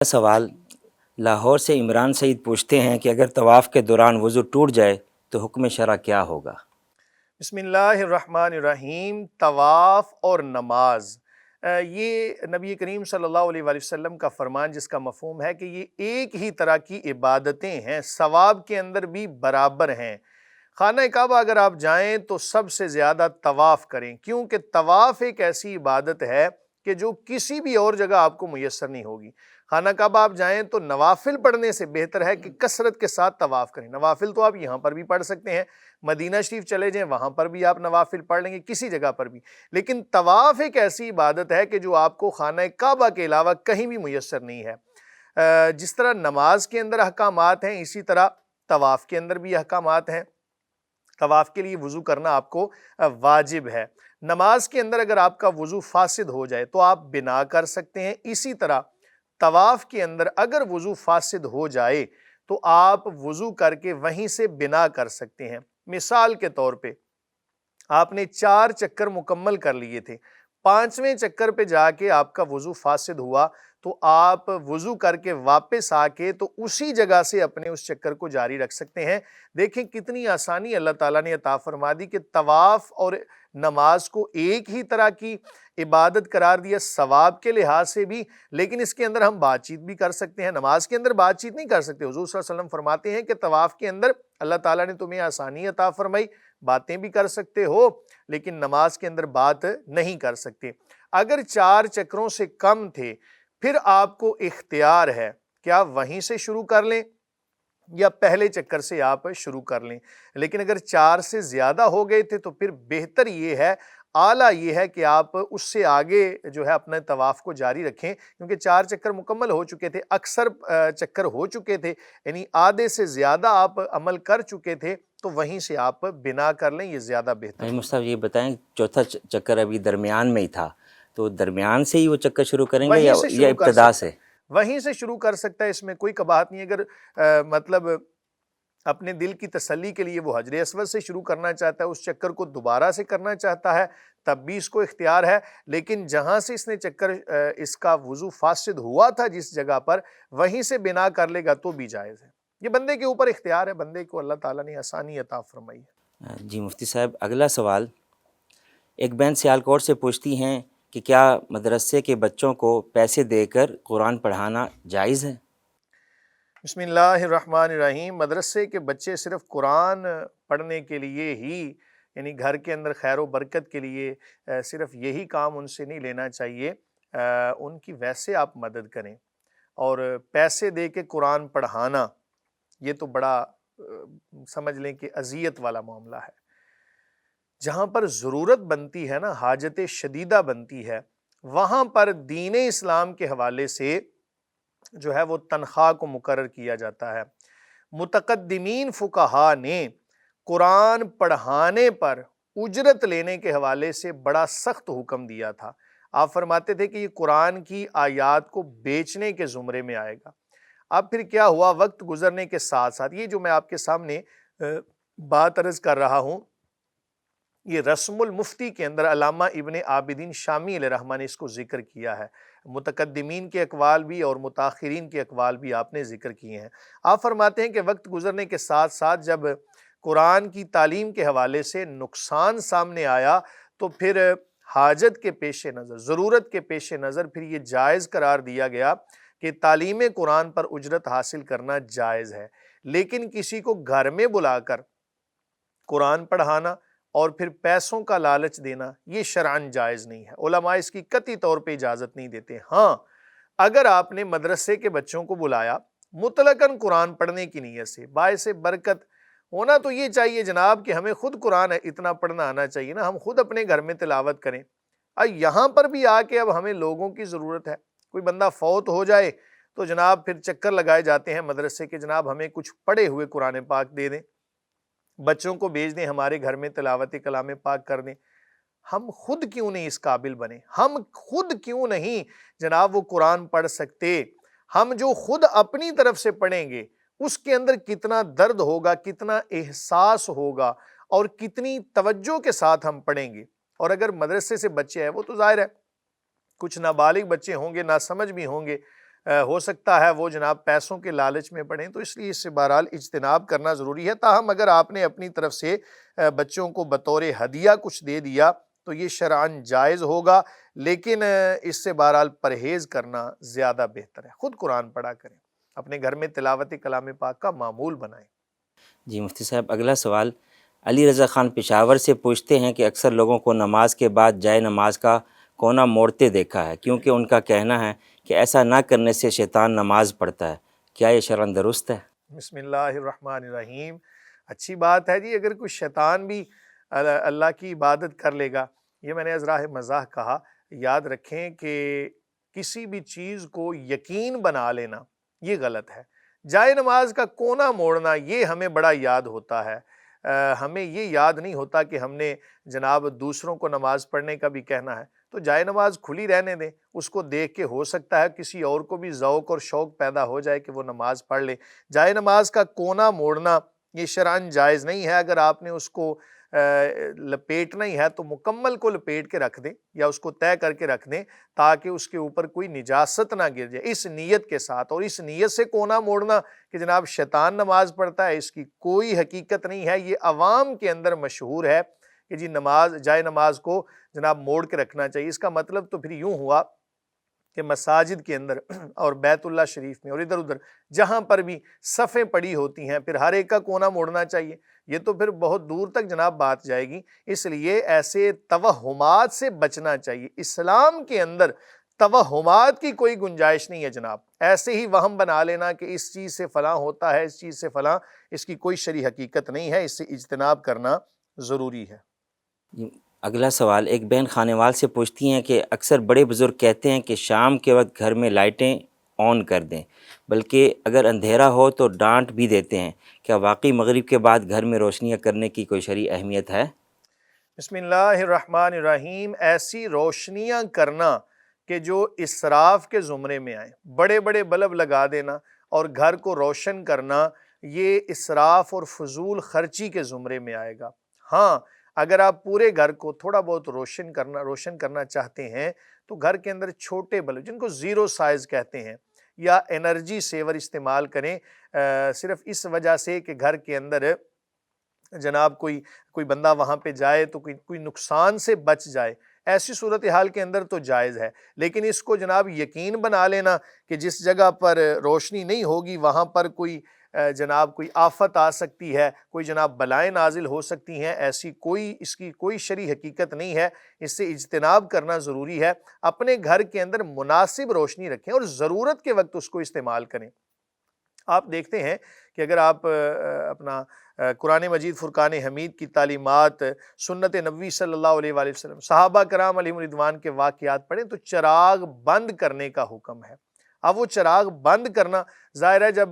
سوال لاہور سے عمران سعید پوچھتے ہیں کہ اگر طواف کے دوران وضو ٹوٹ جائے تو حکم شرع کیا ہوگا؟ بسم اللہ الرحمن الرحیم۔ طواف اور نماز یہ نبی کریم صلی اللہ علیہ وآلہ وسلم کا فرمان، جس کا مفہوم ہے کہ یہ ایک ہی طرح کی عبادتیں ہیں، ثواب کے اندر بھی برابر ہیں۔ خانہ کعبہ اگر آپ جائیں تو سب سے زیادہ طواف کریں، کیونکہ طواف ایک ایسی عبادت ہے کہ جو کسی بھی اور جگہ آپ کو میسر نہیں ہوگی۔ خانہ کعبہ آپ جائیں تو نوافل پڑھنے سے بہتر ہے کہ کثرت کے ساتھ طواف کریں۔ نوافل تو آپ یہاں پر بھی پڑھ سکتے ہیں، مدینہ شریف چلے جائیں وہاں پر بھی آپ نوافل پڑھ لیں گے، کسی جگہ پر بھی، لیکن طواف ایک ایسی عبادت ہے کہ جو آپ کو خانہ کعبہ کے علاوہ کہیں بھی میسر نہیں ہے۔ جس طرح نماز کے اندر احکامات ہیں، اسی طرح طواف کے اندر بھی احکامات ہیں۔ طواف کے لیے وضو کرنا آپ کو واجب ہے۔ نماز کے اندر اگر آپ کا وضو فاسد ہو جائے تو آپ بنا کر سکتے ہیں۔ اسی طرح طواف کے اندر اگر وضو فاسد ہو جائے تو آپ وضو کر کے وہیں سے بنا کر سکتے ہیں۔ مثال کے طور پہ آپ نے 4 چکر مکمل کر لیے تھے، 5ویں چکر پہ جا کے آپ کا وضو فاسد ہوا تو آپ وضو کر کے واپس آ کے تو اسی جگہ سے اپنے اس چکر کو جاری رکھ سکتے ہیں۔ دیکھیں کتنی آسانی اللہ تعالیٰ نے عطا فرما دی کہ طواف اور نماز کو ایک ہی طرح کی عبادت قرار دیا ثواب کے لحاظ سے بھی، لیکن اس کے اندر ہم بات چیت بھی کر سکتے ہیں۔ نماز کے اندر بات چیت نہیں کر سکتے۔ حضور صلی اللہ علیہ وسلم فرماتے ہیں کہ طواف کے اندر اللہ تعالیٰ نے تمہیں آسانی عطا فرمائی، باتیں بھی کر سکتے ہو، لیکن نماز کے اندر بات نہیں کر سکتے۔ اگر 4 چکروں سے کم تھے پھر آپ کو اختیار ہے کہ آپ وہیں سے شروع کر لیں یا پہلے چکر سے آپ شروع کر لیں، لیکن اگر 4 سے زیادہ ہو گئے تھے تو پھر بہتر یہ ہے، اعلیٰ یہ ہے کہ آپ اس سے آگے جو ہے اپنے طواف کو جاری رکھیں، کیونکہ 4 چکر مکمل ہو چکے تھے، اکثر چکر ہو چکے تھے، یعنی آدھے سے زیادہ آپ عمل کر چکے تھے، تو وہیں سے آپ بنا کر لیں، یہ زیادہ بہتر ہوگا۔ مصطفیٰ یہ بتائیں، چوتھا چکر ابھی درمیان میں ہی تھا، تو درمیان سے ہی وہ چکر شروع کریں گے وہیں سے یا شروع کر ابتدا سکتا سے؟ ہے، وہیں سے شروع کر سکتا ہے، اس میں کوئی قباحت نہیں۔ اگر مطلب اپنے دل کی تسلی کے لیے وہ حجر اسود سے شروع کرنا چاہتا ہے، اس چکر کو دوبارہ سے کرنا چاہتا ہے، تب بھی اس کو اختیار ہے، لیکن جہاں سے اس نے چکر اس کا وضو فاسد ہوا تھا جس جگہ پر، وہیں سے بنا کر لے گا تو بھی جائز ہے۔ یہ بندے کے اوپر اختیار ہے، بندے کو اللہ تعالیٰ نے آسانی عطا فرمائی ہے۔ جی مفتی صاحب، اگلا سوال ایک بہن سیالکوٹ سے پوچھتی ہیں کہ کیا مدرسے کے بچوں کو پیسے دے کر قرآن پڑھانا جائز ہے؟ بسم اللہ الرحمن الرحیم۔ مدرسے کے بچے صرف قرآن پڑھنے کے لیے ہی، یعنی گھر کے اندر خیر و برکت کے لیے صرف یہی کام ان سے نہیں لینا چاہیے، ان کی ویسے آپ مدد کریں، اور پیسے دے کے قرآن پڑھانا یہ تو بڑا سمجھ لیں کہ اذیت والا معاملہ ہے۔ جہاں پر ضرورت بنتی ہے نا، حاجت شدیدہ بنتی ہے، وہاں پر دین اسلام کے حوالے سے جو ہے وہ تنخواہ کو مقرر کیا جاتا ہے۔ متقدمین فقہا نے قرآن پڑھانے پر اجرت لینے کے حوالے سے بڑا سخت حکم دیا تھا۔ آپ فرماتے تھے کہ یہ قرآن کی آیات کو بیچنے کے زمرے میں آئے گا۔ اب پھر کیا ہوا، وقت گزرنے کے ساتھ ساتھ یہ جو میں آپ کے سامنے بات عرض کر رہا ہوں، یہ رسم المفتی کے اندر علامہ ابن عابدین شامی علیہ رحمہ نے اس کو ذکر کیا ہے۔ متقدمین کے اقوال بھی اور متاخرین کے اقوال بھی آپ نے ذکر کیے ہیں۔ آپ فرماتے ہیں کہ وقت گزرنے کے ساتھ ساتھ جب قرآن کی تعلیم کے حوالے سے نقصان سامنے آیا تو پھر حاجت کے پیش نظر، ضرورت کے پیش نظر پھر یہ جائز قرار دیا گیا کہ تعلیم قرآن پر اجرت حاصل کرنا جائز ہے، لیکن کسی کو گھر میں بلا کر قرآن پڑھانا اور پھر پیسوں کا لالچ دینا یہ شرعاً جائز نہیں ہے۔ علماء اس کی قطعی طور پہ اجازت نہیں دیتے۔ ہاں، اگر آپ نے مدرسے کے بچوں کو بلایا مطلقاً قرآن پڑھنے کی نیت سے، باعث برکت ہونا تو یہ چاہیے جناب کہ ہمیں خود قرآن اتنا پڑھنا آنا چاہیے نا، ہم خود اپنے گھر میں تلاوت کریں۔ یہاں پر بھی آ کے اب ہمیں لوگوں کی ضرورت ہے، کوئی بندہ فوت ہو جائے تو جناب پھر چکر لگائے جاتے ہیں مدرسے کے، جناب ہمیں کچھ پڑھے ہوئے قرآن پاک دے دیں، بچوں کو بھیج دیں، ہمارے گھر میں تلاوت کلام پاک کر دیں۔ ہم خود کیوں نہیں اس قابل بنے؟ ہم خود کیوں نہیں جناب وہ قرآن پڑھ سکتے؟ ہم جو خود اپنی طرف سے پڑھیں گے اس کے اندر کتنا درد ہوگا، کتنا احساس ہوگا، اور کتنی توجہ کے ساتھ ہم پڑھیں گے۔ اور اگر مدرسے سے بچے ہیں وہ تو ظاہر ہے کچھ نابالغ بچے ہوں گے، ناسمجھ بھی ہوں گے، ہو سکتا ہے وہ جناب پیسوں کے لالچ میں پڑیں، تو اس لیے اس سے بہرحال اجتناب کرنا ضروری ہے۔ تاہم اگر آپ نے اپنی طرف سے بچوں کو بطور ہدیہ کچھ دے دیا تو یہ شرعاً جائز ہوگا، لیکن اس سے بہرحال پرہیز کرنا زیادہ بہتر ہے۔ خود قرآن پڑھا کریں، اپنے گھر میں تلاوت کلام پاک کا معمول بنائیں۔ جی مفتی صاحب، اگلا سوال علی رضا خان پشاور سے پوچھتے ہیں کہ اکثر لوگوں کو نماز کے بعد جائے نماز کا کونا موڑتے دیکھا ہے، کیونکہ ان کا کہنا ہے کہ ایسا نہ کرنے سے شیطان نماز پڑھتا ہے، کیا یہ شرعاً درست ہے؟ بسم اللہ الرحمن الرحیم۔ اچھی بات ہے جی، اگر کوئی شیطان بھی اللہ کی عبادت کر لے گا، یہ میں نے از راہ مزاح کہا۔ یاد رکھیں کہ کسی بھی چیز کو یقین بنا لینا یہ غلط ہے۔ جائے نماز کا کونا موڑنا یہ ہمیں بڑا یاد ہوتا ہے، ہمیں یہ یاد نہیں ہوتا کہ ہم نے جناب دوسروں کو نماز پڑھنے کا بھی کہنا ہے۔ تو جائے نماز کھلی رہنے دیں، اس کو دیکھ کے ہو سکتا ہے کسی اور کو بھی ذوق اور شوق پیدا ہو جائے کہ وہ نماز پڑھ لے۔ جائے نماز کا کونا موڑنا یہ شرعاً جائز نہیں ہے۔ اگر آپ نے اس کو لپیٹنا ہی ہے تو مکمل کو لپیٹ کے رکھ دیں یا اس کو طے کر کے رکھ دیں تاکہ اس کے اوپر کوئی نجاست نہ گر جائے، اس نیت کے ساتھ۔ اور اس نیت سے کونا موڑنا کہ جناب شیطان نماز پڑھتا ہے، اس کی کوئی حقیقت نہیں ہے۔ یہ عوام کے اندر مشہور ہے کہ جی جائے نماز کو جناب موڑ کے رکھنا چاہیے۔ اس کا مطلب تو پھر یوں ہوا کہ مساجد کے اندر اور بیت اللہ شریف میں اور ادھر ادھر جہاں پر بھی صفیں پڑی ہوتی ہیں پھر ہر ایک کا کونا موڑنا چاہیے، یہ تو پھر بہت دور تک جناب بات جائے گی۔ اس لیے ایسے توہمات سے بچنا چاہیے۔ اسلام کے اندر توہمات کی کوئی گنجائش نہیں ہے جناب۔ ایسے ہی وہم بنا لینا کہ اس چیز سے فلاں ہوتا ہے، اس چیز سے فلاں، اس کی کوئی شرعی حقیقت نہیں ہے، اس سے اجتناب کرنا ضروری ہے۔ اگلا سوال ایک بہن خانوال سے پوچھتی ہیں کہ اکثر بڑے بزرگ کہتے ہیں کہ شام کے وقت گھر میں لائٹیں آن کر دیں، بلکہ اگر اندھیرا ہو تو ڈانٹ بھی دیتے ہیں، کیا واقعی مغرب کے بعد گھر میں روشنیاں کرنے کی کوئی شرعی اہمیت ہے؟ بسم اللہ الرحمن الرحیم۔ ایسی روشنیاں کرنا کہ جو اسراف کے زمرے میں آئیں، بڑے بڑے بلب لگا دینا اور گھر کو روشن کرنا، یہ اسراف اور فضول خرچی کے زمرے میں آئے گا۔ ہاں، اگر آپ پورے گھر کو تھوڑا بہت روشن کرنا چاہتے ہیں تو گھر کے اندر چھوٹے بلب جن کو زیرو سائز کہتے ہیں یا انرجی سیور استعمال کریں، صرف اس وجہ سے کہ گھر کے اندر جناب کوئی بندہ وہاں پہ جائے تو کوئی نقصان سے بچ جائے، ایسی صورتحال کے اندر تو جائز ہے۔ لیکن اس کو جناب یقین بنا لینا کہ جس جگہ پر روشنی نہیں ہوگی وہاں پر کوئی آفت آ سکتی ہے، کوئی جناب بلائیں نازل ہو سکتی ہیں، اس کی کوئی شرعی حقیقت نہیں ہے۔ اس سے اجتناب کرنا ضروری ہے۔ اپنے گھر کے اندر مناسب روشنی رکھیں اور ضرورت کے وقت اس کو استعمال کریں۔ آپ دیکھتے ہیں کہ اگر آپ اپنا قرآن مجید فرقان حمید کی تعلیمات، سنت نبوی صلی اللہ علیہ وآلہ وسلم، صحابہ کرام علیہم رضوان کے واقعات پڑھیں تو چراغ بند کرنے کا حکم ہے۔ اب وہ چراغ بند کرنا ظاہر ہے جب